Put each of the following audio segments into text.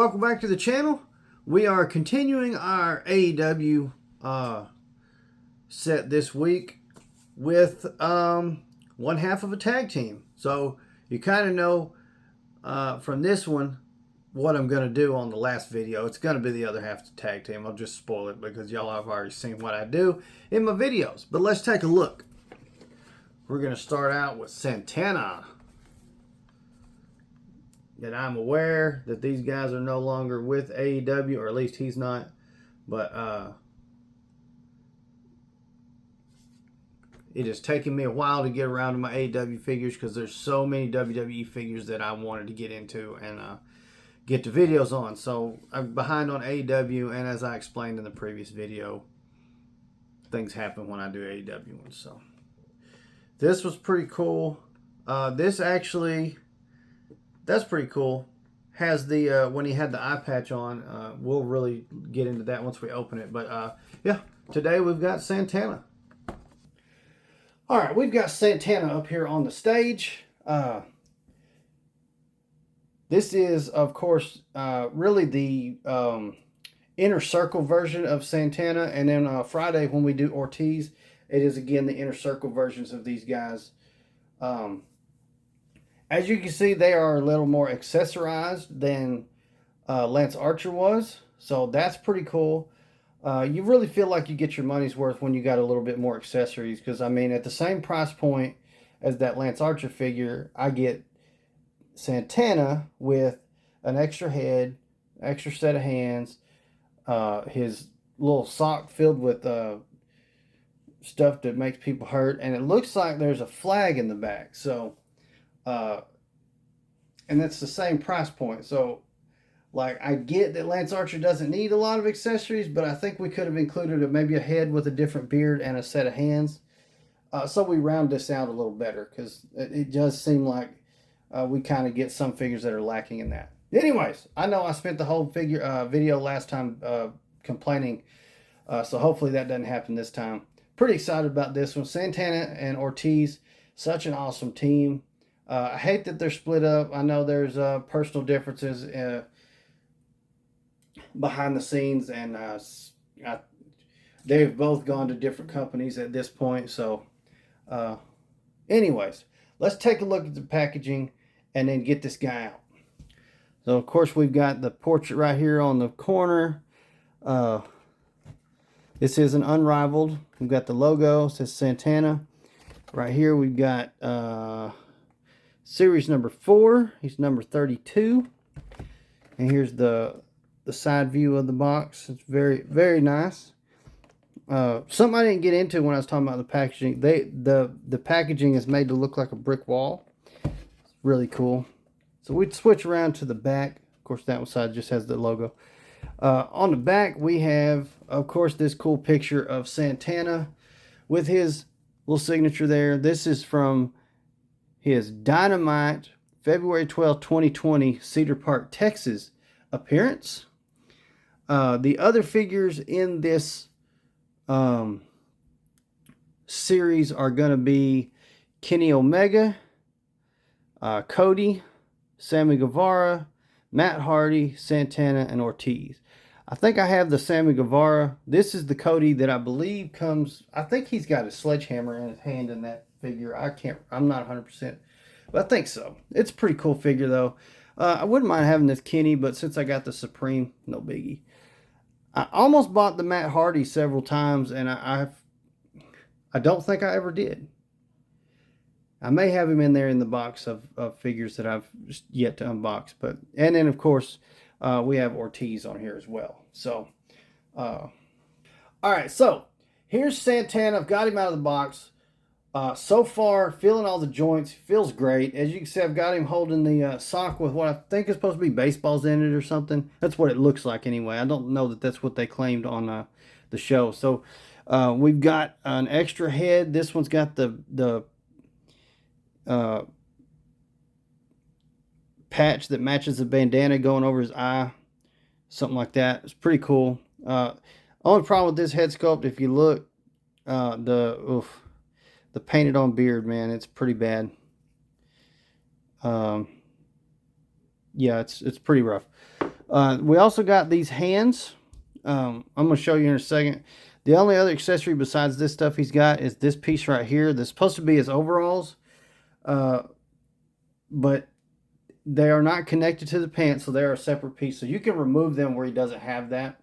welcome back to the channel. We are continuing our AEW set this week with one half of a tag team. So you kind of know from this one what I'm going to do on the last video. It's going to be the other half of the tag team. I'll just spoil it because y'all have already seen what I do in my videos. But let's take a look. We're going to start out with Santana. That I'm aware that these guys are no longer with AEW, or at least he's not. But it has taken me a while to get around to my AEW figures because there's so many WWE figures that I wanted to get into and get the videos on. So I'm behind on AEW, and as I explained in the previous video, things happen when I do AEW ones. So this was pretty cool. This actually... That's pretty cool. Has the when he had the eye patch on. We'll really get into that once we open it. But yeah, today we've got Santana. All right, we've got Santana up here on the stage. This is, of course, really the inner circle version of Santana. And then Friday when we do Ortiz, it is again the inner circle versions of these guys. As you can see, they are a little more accessorized than Lance Archer was. So that's pretty cool. You really feel like you get your money's worth when you got a little bit more accessories. Because, I mean, at the same price point as that Lance Archer figure, I get Santana with an extra head, extra set of hands, his little sock filled with stuff that makes people hurt. And it looks like there's a flag in the back. So... and that's the same price point. So, like, I get that Lance Archer doesn't need a lot of accessories, but I think we could have included maybe a head with a different beard and a set of hands. So we round this out a little better, because it does seem like we kind of get some figures that are lacking in that. Anyways, I know I spent the whole video last time complaining, so hopefully that doesn't happen this time. Pretty excited about this one. Santana and Ortiz, such an awesome team. I hate that they're split up. I know there's personal differences behind the scenes, and they've both gone to different companies at this point. So, anyways, let's take a look at the packaging and then get this guy out. So, of course, we've got the portrait right here on the corner. This is an Unrivaled. We've got the logo. It says Santana. Right here, we've got... series number 4. He's number 32. And here's the side view of the box. It's very, very nice. Something I didn't get into when I was talking about the packaging. The packaging is made to look like a brick wall. It's really cool. So we'd switch around to the back. Of course, that side just has the logo. On the back, we have, of course, this cool picture of Santana with his little signature there. This is from his Dynamite February 12, 2020 Cedar Park, Texas appearance. The other figures in this series are going to be Kenny Omega, Cody, Sammy Guevara, Matt Hardy, Santana, and Ortiz. I think I have the Sammy Guevara. This is the Cody that I believe comes... I think he's got a sledgehammer in his hand in that figure. I'm not 100%, but I think so. It's a pretty cool figure though. I wouldn't mind having this Kenny, but since I got the Supreme, no biggie. I almost bought the Matt Hardy several times, and I don't think I ever did. I may have him in there in the box of figures that I've just yet to unbox. And then of course we have Ortiz on here as well. So all right, so here's Santana. I've got him out of the box. So far, feeling all the joints, feels great. As you can see, I've got him holding the sock with what I think is supposed to be baseballs in it or something. That's what it looks like anyway. I don't know that that's what they claimed on the show. So we've got an extra head. This one's got the patch that matches the bandana going over his eye. Something like that. It's pretty cool. Only problem with this head sculpt, if you look, the painted on beard, man, it's pretty bad. Yeah, it's pretty rough. We also got these hands. I'm going to show you in a second. The only other accessory besides this stuff he's got is this piece right here. That's supposed to be his overalls. But they are not connected to the pants, so they're a separate piece. So you can remove them where he doesn't have that.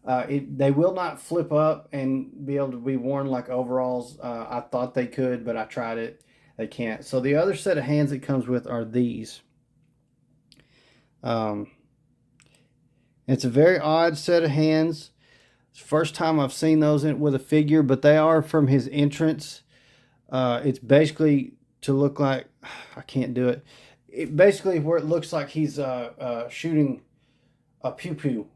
They will not flip up and be able to be worn like overalls. I thought they could, but I tried it. They can't. So the other set of hands it comes with are these. It's a very odd set of hands. It's the first time I've seen those with a figure, but they are from his entrance. It's basically to look like, I can't do it. Basically where it looks like he's shooting a pew pew.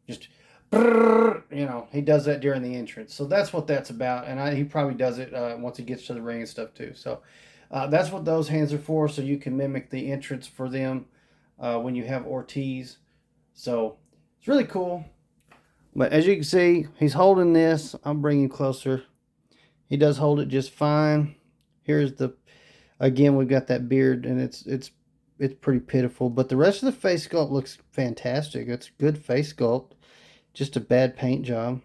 Just, he does that during the entrance. So that's what that's about. And he probably does it once he gets to the ring and stuff too. So that's what those hands are for. So you can mimic the entrance for them when you have Ortiz. So it's really cool. But as you can see, he's holding this. I'll bring him closer. He does hold it just fine. Here's again, we've got that beard, and it's pretty pitiful. But the rest of the face sculpt looks fantastic. It's good face sculpt. Just a bad paint job.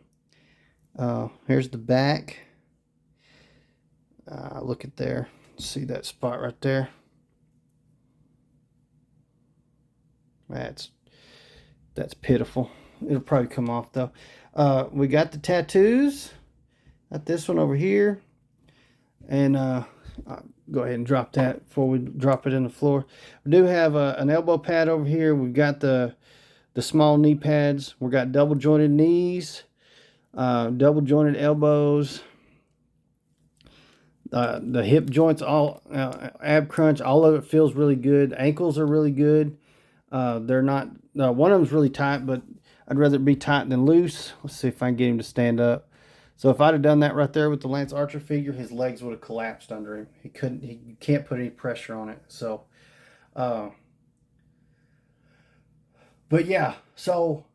Here's the back. Look at there. See that spot right there? That's pitiful. It'll probably come off though. We got the tattoos. Got this one over here. And I'll go ahead and drop that before we drop it in the floor. We do have an elbow pad over here. We've got the small knee pads. We got double jointed knees, double jointed elbows, the hip joints, all ab crunch. All of it feels really good. Ankles are really good. They're not. One of them's really tight, but I'd rather it be tight than loose. Let's see if I can get him to stand up. So if I'd have done that right there with the Lance Archer figure, his legs would have collapsed under him. He couldn't. He can't put any pressure on it. So. But yeah, so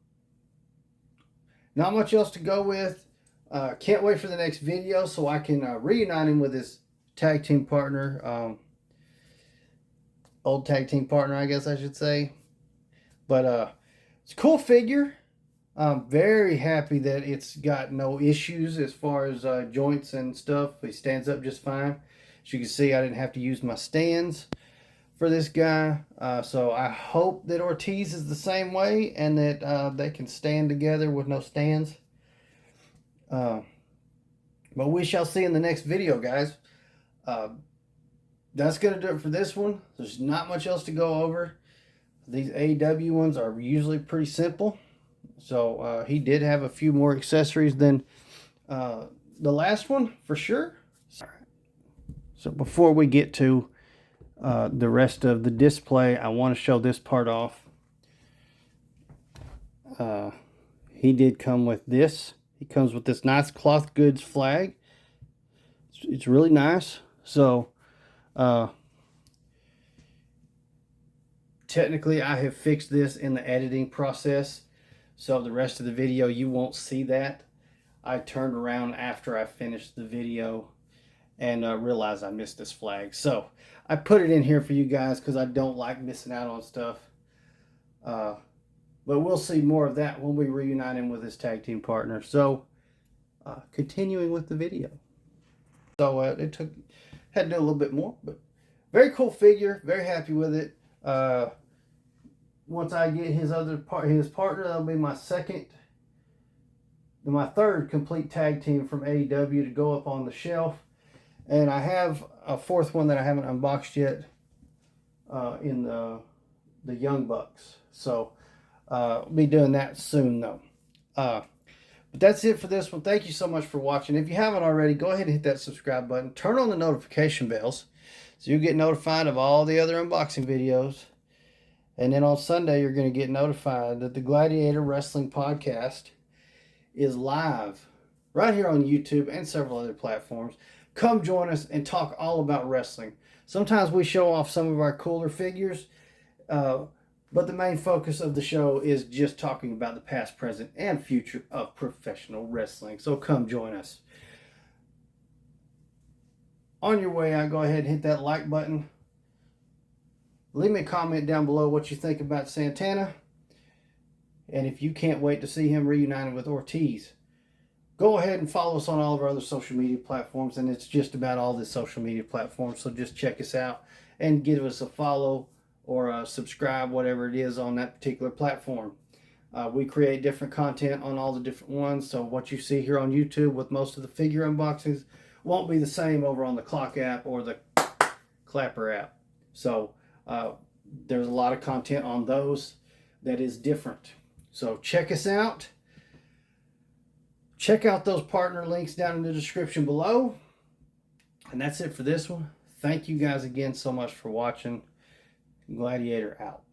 not much else to go with. Can't wait for the next video so I can reunite him with his tag team partner. Old tag team partner, I guess I should say. But it's a cool figure. I'm very happy that it's got no issues as far as joints and stuff. He stands up just fine. As you can see, I didn't have to use my stands for this guy. So I hope that Ortiz is the same way and that they can stand together with no stands. But we shall see in the next video, guys. That's going to do it for this one. There's not much else to go over. These AEW ones are usually pretty simple. So he did have a few more accessories than the last one, for sure. So before we get to the rest of the display, I want to show this part off. He did come with this. He comes with this nice cloth goods flag. It's really nice. So technically I have fixed this in the editing process, so the rest of the video you won't see that. I turned around after I finished the video and realized I missed this flag. So I put it in here for you guys because I don't like missing out on stuff. But we'll see more of that when we reunite him with his tag team partner. So continuing with the video. So had to do a little bit more, but very cool figure. Very happy with it. Once I get his partner, that'll be my third complete tag team from AEW to go up on the shelf. And I have a fourth one that I haven't unboxed yet in the Young Bucks. So I'll be doing that soon though. But that's it for this one. Thank you so much for watching. If you haven't already, go ahead and hit that subscribe button. Turn on the notification bells so you get notified of all the other unboxing videos. And then on Sunday, you're going to get notified that the Gladiator Wrestling Podcast is live right here on YouTube and several other platforms. Come join us and talk all about wrestling. Sometimes we show off some of our cooler figures, but the main focus of the show is just talking about the past, present, and future of professional wrestling. So come join us. On your way out, go ahead and hit that like button. Leave me a comment down below what you think about Santana. And if you can't wait to see him reunited with Ortiz, go ahead and follow us on all of our other social media platforms. And it's just about all the social media platforms. So just check us out and give us a follow or a subscribe, whatever it is on that particular platform. We create different content on all the different ones. So what you see here on YouTube with most of the figure unboxings won't be the same over on the Clock app or the Clapper app. So there's a lot of content on those that is different. So check us out. Check out those partner links down in the description below. And that's it for this one. Thank you guys again so much for watching. Gladiator out.